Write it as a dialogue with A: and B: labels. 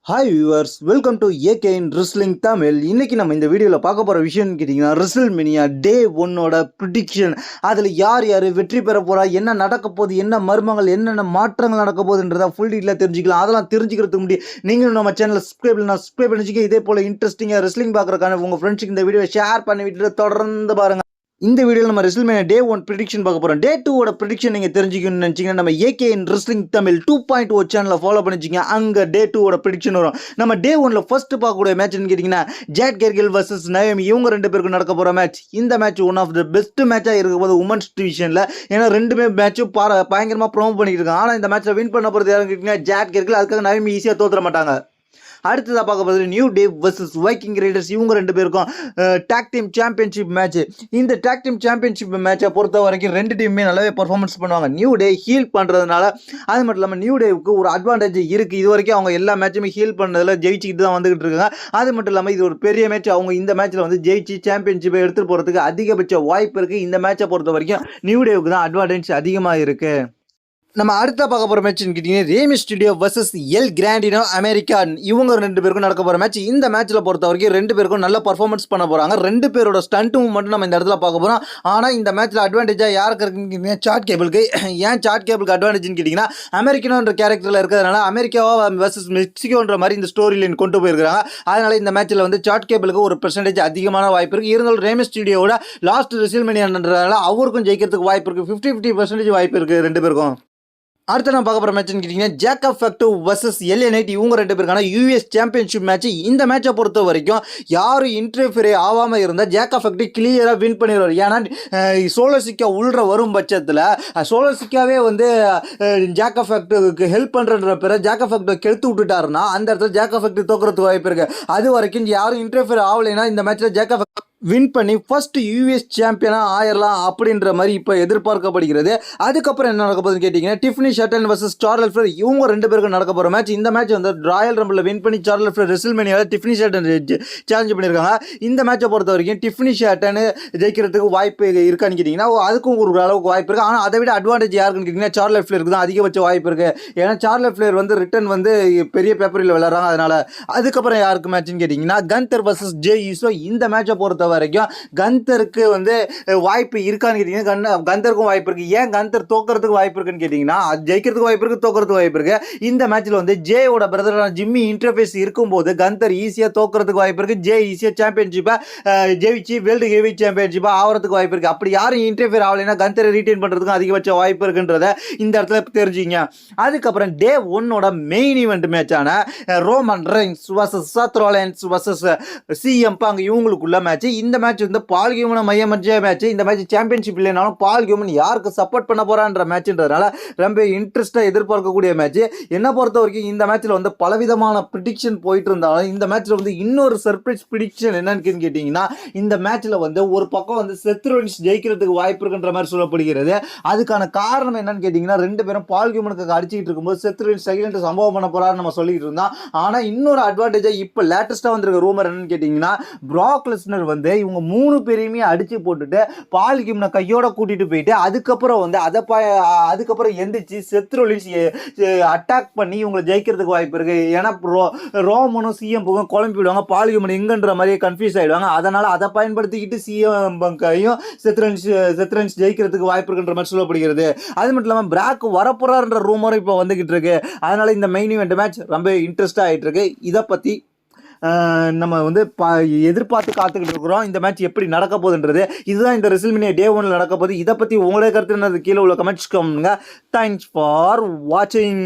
A: Hi viewers, welcome to AK in wrestling Tamil. இன்னைக்கு நம்ம இந்த வீடியோவில் பார்க்க போகிற விஷயம்னு கேட்டிங்கன்னா, ரெஸ்ல்மேனியா டே 1 ப்ரிடிக்ஷன். அதில் யார் யார் வெற்றி பெற போகிறா, என்ன நடக்க போகுது, என்ன மர்மங்கள், என்னென்ன மாற்றங்கள் நடக்க போகுதுன்றதை ஃபுல் டீட்டெயிலாக தெரிஞ்சுக்கலாம். அதெல்லாம் தெரிஞ்சுக்கிறதுக்கு முன்னாடி நீங்களும் நம்ம சேனலை சப்ஸ்கிரைப் பண்ணிச்சுக்க. இதே போல் இன்ட்ரெஸ்டிங்காக ரெஸ்லிங் பார்க்குறக்கான உங்கள் ஃப்ரெண்ட்ஸுக்கு இந்த வீடியோவை ஷேர் பண்ணி விட்டுட்டு தொடர்ந்து பாருங்கள். இந்த வீடியோவில் நம்ம ரெஸ்ல்மேனியா டே 1 ப்ரிடிக்ஷன் பார்க்க போகிறோம். டே 2 ப்ரிடிக்ஷன் நீங்கள் தெரிஞ்சுக்கணும்னு நினச்சிங்கன்னா நம்ம ஏகே இன் ரெஸ்லிங் தமிழ் 2.0 சேனலை ஃபாலோ பண்ணிச்சிங்க. அங்கே டே 2 ப்ரிடிக்ஷன் வரும். நம்ம டே 1 ஃபர்ஸ்ட் பார்க்கக்கூடிய மேட்ச்னு கேட்டிங்கன்னா, ஜாட் கேர்கில் வர்சஸ் நயோமி, இவங்க ரெண்டு பேருக்கும் நடக்க போகிற மேட்ச். இந்த match one of the best மேட்சாக இருக்க போது உமன்ஸ் டிவிஷனில். ஏன்னா ரெண்டுமே மேட்சும் பயங்கரமாக ப்ரோமோ பண்ணிட்டு இருக்காங்க. ஆனால் இந்த மேட்ச்சில் வின் பண்ண போகிறது யாருன்னு கேட்டிங்கன்னா ஜாட் கேர்கில். அதுக்காக நயோமி ஈஸியாக தோற்ற மாட்டாங்க. அடுத்ததாக பார்க்க போகிறது new day versus Viking Riders, இவங்க ரெண்டு பேருக்கும் டாக் டீம் சாம்பியன்ஷிப் மேட்ச். இந்த டாக் டீம் சாம்பியன்ஷிப் மேட்சை பொறுத்த வரைக்கும் ரெண்டு டீமுமே நல்லாவே பர்ஃபார்மன்ஸ் பண்ணுவாங்க. நியூ டே ஹீல் பண்ணுறதுனால அது மட்டும் இல்லாமல் நியூ டேவுக்கு ஒரு அட்வான்டேஜ் இருக்குது. இது வரைக்கும் அவங்க எல்லா மேட்சுமே ஹீல் பண்ணதில் ஜெயிச்சுக்கிட்டு தான் வந்துகிட்டு இருக்காங்க. அது மட்டும் இல்லாமல் இது ஒரு பெரிய மேட்ச். அவங்க இந்த மேட்ச்சில் வந்து ஜெயிச்சு சாம்பியன்ஷிப்பை எடுத்துகிட்டு போகிறதுக்கு அதிகபட்ச வாய்ப்பு இருக்குது. இந்த மேட்சை பொறுத்த வரைக்கும் நியூ டேவுக்கு தான் அட்வான்டேஜ் அதிகமாக இருக்குது. நம்ம அடுத்த பார்க்க போகிற மேட்ச்னு கேட்டிங்கன்னா, ரே மிஸ்டீரியோ வர்சஸ் எல் கிராண்டினோ அமெரிக்கா, இவங்க ரெண்டு பேருக்கும் நடக்க போகிற மேட்ச். இந்த மேட்ச்சில் பொறுத்த வரைக்கும் ரெண்டு பேருக்கும் நல்ல பர்ஃபார்மன்ஸ் பண்ண போகிறாங்க. ரெண்டு பேரோட ஸ்டண்ட்டும் மட்டும் நம்ம இந்த இடத்துல பார்க்க போகிறோம். ஆனால் இந்த மேட்ச்சில் அட்வான்டேஜாக யாருக்கு இருக்குன்னு கேட்டிங்கன்னா சாட் கேபிளுக்கு. ஏன் சாட் கேபிளுக்கு அட்வான்டேஜ்னு கேட்டிங்கன்னா, அமெரிக்கனோன்ற கேரக்டரில் இருக்கிறதுனால அமெரிக்காவா வர்சஸ் மெக்சிகோன்ற மாதிரி இந்த ஸ்டோரி லைன் கொண்டு போயிருக்காங்க. அதனால் இந்த மேட்ச்சில் வந்து சாட் கேபிளுக்கு ஒரு பெர்சன்டேஜ் அதிகமான வாய்ப்பு இருக்குது. இருந்தாலும் ரே மிஸ்டீரியோட லாஸ்ட் ரெஸ்ல்மேனியான்றதால அவருக்கும் ஜெயிக்கிறதுக்கு வாய்ப்பு இருக்குது. 50-50% வாய்ப்பு இருக்குது ரெண்டு பேருக்கும். அடுத்து நான் பார்க்க போகிற மேட்ச்னு கேட்டிங்கன்னா, ஜேக்கப் ஃபேக்டோ வர்சஸ் எல்ஏ நைட், இவங்க ரெண்டு பேருக்கான யூஎஸ் சாம்பியன்ஷிப் மேட்ச். இந்த மேட்சை பொறுத்த வரைக்கும் யாரும் இன்டர்ஃபியர் ஆகாமல் இருந்தால் ஜேக்கப் ஃபேக்டோ கிளியராக வின் பண்ணிடுவார். ஏன்னா சோலோசிக்கா உள்ள வரும் பட்சத்தில் சோலோசிக்காவே வந்து ஜேக்கப் ஃபேக்டோக்கு ஹெல்ப் பண்ணுறன்ற பிறகு ஜேக்கப் ஃபேக்டோ கெடுத்து விட்டுட்டாருன்னா அந்த இடத்துல ஜேக்கப் ஃபேக்டோ தோக்கிறதுக்கு வாய்ப்பு இருக்குது. அது வரைக்கும் யாரும் இன்டர்ஃபியர் ஆகலைன்னா இந்த மேட்ச்சில் ஜேக்கப் வின் பண்ணி ஃபர்ஸ்ட் யூஎஸ் சாம்பியனாக ஆயிடலாம் அப்படின்ற மாதிரி இப்போ எதிர்பார்க்கப்படுகிறது. அதுக்கப்புறம் என்ன நடக்க போகுதுன்னு கேட்டிங்கன்னா, டிஃப்னி ஷட்டன் வர்சஸ் சார்லஸ் ஃப்ளேர், இவங்க ரெண்டு பேருக்கும் நடக்க போகிற மேட்ச். இந்த மேட்ச் வந்து ராயல் ரம்பிளில் வின் பண்ணி சார்லஸ் ஃப்ளேர் ரெஸ்ல்மேனியாவில் டிஃப்னி ஷட்டன் சேலஞ்ச் பண்ணியிருக்காங்க. இந்த மேட்சை பொறுத்த வரைக்கும் டிஃப்னி ஷட்டன் ஜெயிக்கிறதுக்கு வாய்ப்பு இருக்கான்னு கேட்டிங்கன்னா அதுக்கும் ஒரு அளவுக்கு வாய்ப்பு இருக்குது. ஆனால் அதை விட அட்வான்டேஜ் யாருக்குன்னு கேட்டிங்கன்னா சார்லஸ் ஃப்ளேருக்கு தான் அதிகபட்ச வாய்ப்பு இருக்குது. ஏன்னா சார்லஸ் ஃப்ளேர் வந்து ரிட்டன் வந்து பெரிய பேப்பரில் விளையாடுறாங்க. அதனால் அதுக்கப்புறம் யாருக்கு மேட்ச்னு கேட்டிங்கன்னா, கந்தர் வர்சஸ் ஜே யூசோ. இந்த மேட்சை பொறுத்த வரைக்கும் கந்தருக்கு வந்து வாய்ப்பு இருக்கான்னு கேட்டிங்கன்னா கந்தருக்கும் வாய்ப்பு இருக்குது. ஏன் கந்தர் தோக்கிறதுக்கு வாய்ப்பு இருக்குன்னு கேட்டிங்கன்னா, ஜெயிக்கிறதுக்கு வாய்ப்பு இருக்குது, தோக்கிறதுக்கு வாய்ப்பு இருக்குது. இந்த மேட்ச்சில் வந்து ஜேயோட பிரதரான ஜிம்மி இன்டர்ஃபேஸ் இருக்கும்போது கந்தர் ஈஸியாக தோக்கிறதுக்கு வாய்ப்பு இருக்குது. ஜே ஈஸியாக சாம்பியன்ஷிப்பை ஜெயிச்சு வேர்ல்டு ஹெவி சாம்பியன்ஷிப்பாக ஆகிறதுக்கு வாய்ப்பு இருக்குது. அப்படி யாரும் இன்டர்ஃபியர் ஆகலைன்னா கந்தரை ரீட்டைன் பண்ணுறதுக்கும் அதிகபட்ச வாய்ப்பு இருக்குன்றத இந்த இடத்துல தெரிஞ்சுங்க. அதுக்கப்புறம் டே 1 மெயின் ஈவெண்ட் மேட்சான Roman Reigns versus Seth Rollins versus CM பாங், இவங்களுக்குள்ள மேட்ச். இந்த மேட்ச் வந்து பால் கியூமனை மையமற்ற மேட்ச். இந்த மேட்ச் சாம்பியன்ஷிப் இல்லைனாலும் பால் கியூமன் யாருக்கு சப்போர்ட் பண்ண போறான்ற மேட்ச்ன்றதுனால ரொம்ப இன்ட்ரெஸ்டாக எதிர்பார்க்கக்கூடிய மேட்ச். என்ன பொறுத்த வரைக்கும் இந்த மேட்ச்சில் வந்து பலவிதமான ப்ரிடிக்ஷன் போயிட்டு இருந்தாலும் இந்த மேட்ச்சில் வந்து இன்னொரு சர்ப்ரைஸ் ப்ரிடிக்ஷன் என்னன்னு கேட்டிங்கன்னா, இந்த மேட்ச்சில் வந்து ஒரு பக்கம் வந்து செத் ரோலின்ஸ் ஜெயிக்கிறதுக்கு வாய்ப்பு இருக்குன்ற மாதிரி சொல்லப்படுகிறது. அதுக்கான காரணம் என்னன்னு கேட்டிங்கன்னா, ரெண்டு பேரும் பால் கியூமனுக்கு அடிச்சுக்கிட்டு இருக்கும்போது செத் ரோலின்ஸ் செகண்ட் சம்பவம் பண்ண போறாருன்னு நம்ம சொல்லிட்டு இருந்தோம். ஆனால் இன்னொரு அட்வான்டேஜாக இப்போ லேட்டஸ்ட்டாக வந்திருக்க ரூமர் என்னன்னு கேட்டிங்கன்னா, பிராக் லெஸ்னர் வந்து இவங்க மூணு பேரையுமே அடிச்சு போட்டுட்டு பால் கியூமனை கையோட கூட்டிட்டு போயிட்டு அதுக்கப்புறம் வந்து அதுக்கப்புறம் எந்திரிச்சு செத் ரோலின்ஸ் அட்டாக் பண்ணி இவங்களை ஜெயிக்கிறதுக்கு வாய்ப்பு இருக்கு. ஏன்னா ரோமனும் சிஎம் புகும் குழம்பி விடுவாங்க, பால் கியூமன் எங்கன்ற மாதிரியே கன்ஃபியூஸ் ஆயிடுவாங்க. அதனால அதை பயன்படுத்திக்கிட்டு சிஎம் கையும் செத் ரோலின்ஸ் ஜெயிக்கிறதுக்கு வாய்ப்பு இருக்குன்ற மாதிரி சொல்லப்படுகிறது. அது மட்டும் இல்லாமல் பிராக் வரப்போறாருன்ற ரூமரும் இப்போ வந்துகிட்டு இருக்கு. அதனால இந்த மெயின் ஈவெண்ட் மேட்ச் ரொம்ப இன்ட்ரெஸ்டா ஆயிட்டு இருக்கு. இதை பத்தி நம்ம வந்து எதிர்பார்த்து காத்துக்கிட்டு இருக்கிறோம். இந்த மேட்ச் எப்படி நடக்க போகுதுன்றது. இதுதான் இந்த ரெஸ்ல்மேனியா டே 1 நடக்க போகுது. இதை பற்றி உங்களுடைய கருத்து என்னது கீழே உள்ள கமெண்ட்ஸ் பண்ணுங்க. தேங்க்ஸ் ஃபார் வாட்சிங்.